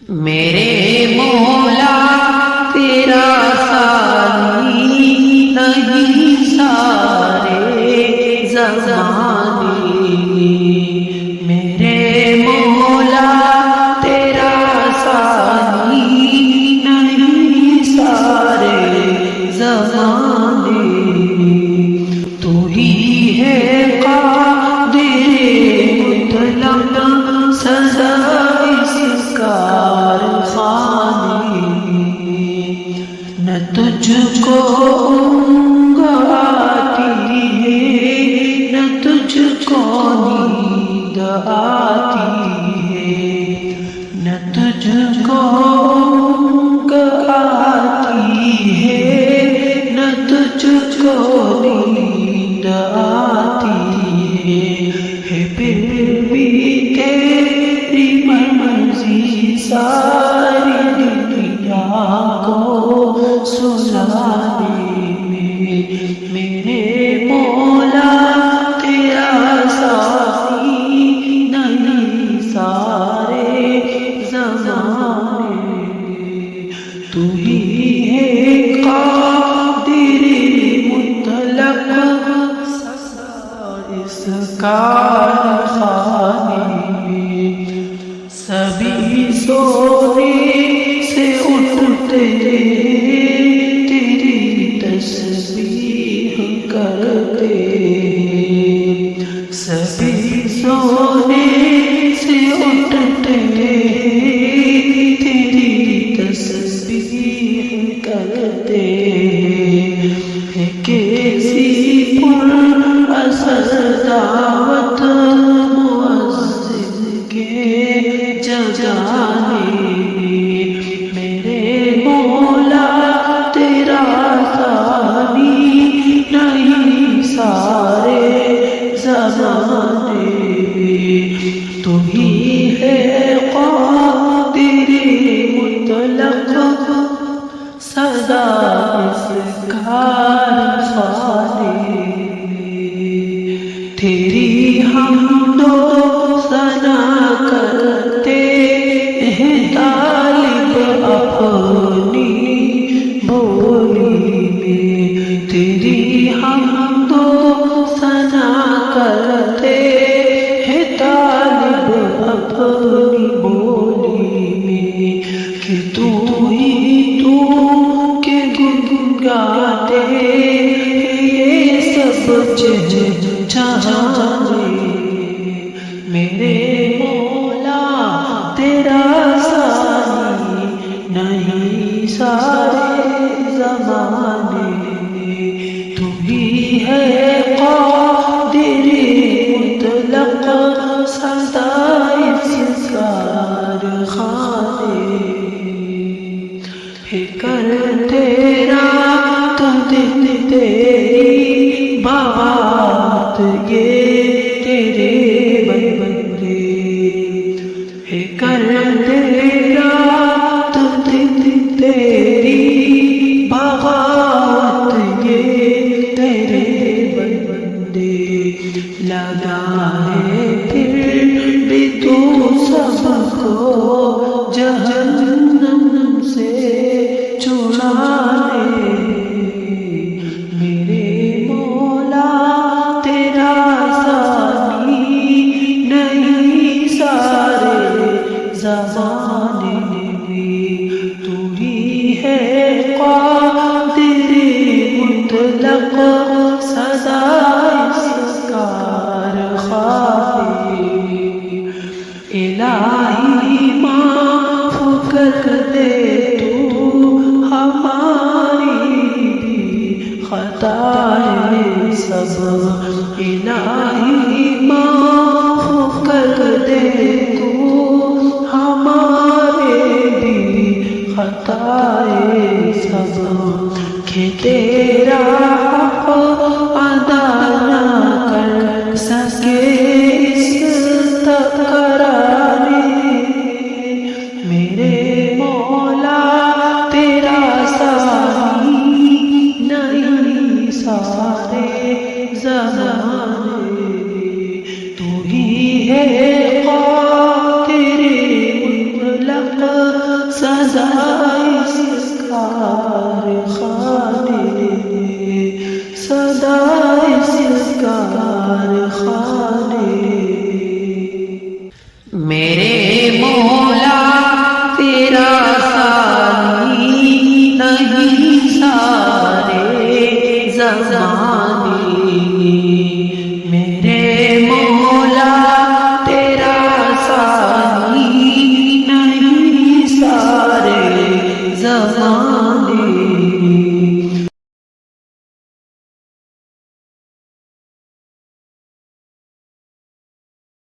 میرے مولا تیرا ثانی نہیں سارے زمانے میں، میرے مولا تیرا ثانی نہیں سارے زمانے میں، تو ہی ہے قادر مطلق سزا اس کارخانے میں، نہ تجھ کو اونگ آتی ہے نہ تجھ کو نیند آتی ہے، نہ تجھ کو اونگ آتی ہے نہ تجھ کو نیند آتی ہے، پھر بھی تیری مرضی ساری دنیا کو سلانے میں، میرے مولا تیرا ثانی نہیں سارے زمانے میں، تو ہی ہے قادر مطلق سزا اس کارخانے میں، سبھی سونے سے اٹھتے تیری تسبیح کرتے، سبھی سونے سے اٹھتے تیری تسبیح کرتے، کیسی پر اثر دعوت مؤذن کے جگانے میں، میرے مولا تیرا ثانی نہیں سارے زمانے میں، تو ہی ہے قادر مطلق سزا اس کارخانے میں، تیری حمد و ثنا کرتے ہیں طالب اپنی بولی میں، تیری حمد و ثنا کرتے ہیں طالب اپنی بولی میں، کہ تو ہی تو کہ گنگاتے یہ سب چاہے، میرے مولا تیرا ثانی نہیں سارے زمانے میں، تو ہی ہے قادر مطلق سزا اس کارخانے میں، ہے کر تیرا تو دل تیری بات یہ تیرے بندے، ہے کر تیرا تو دل تیری بات یہ تیرے بندے، لگا ہے پھر بھی تو سب کو جہنم سے چھڑانے، میرے مولا تیرا ثانی نہیں سارے زمانے میں، تو ہی ہے قادر مطلق سزا اس کارخانے میں، الہی معاف کر دے تو ہماری بھی خطائیں سب، الہی معاف کر دے تو ہمارے بھی خطائیں سب، کہ تیرا حق ادا نہ کر سکے اس تکرانے، میرے مولا تیرا ثانی نہیں سارے زمانے میں، تو ہی ہے قادر مطلق زمانے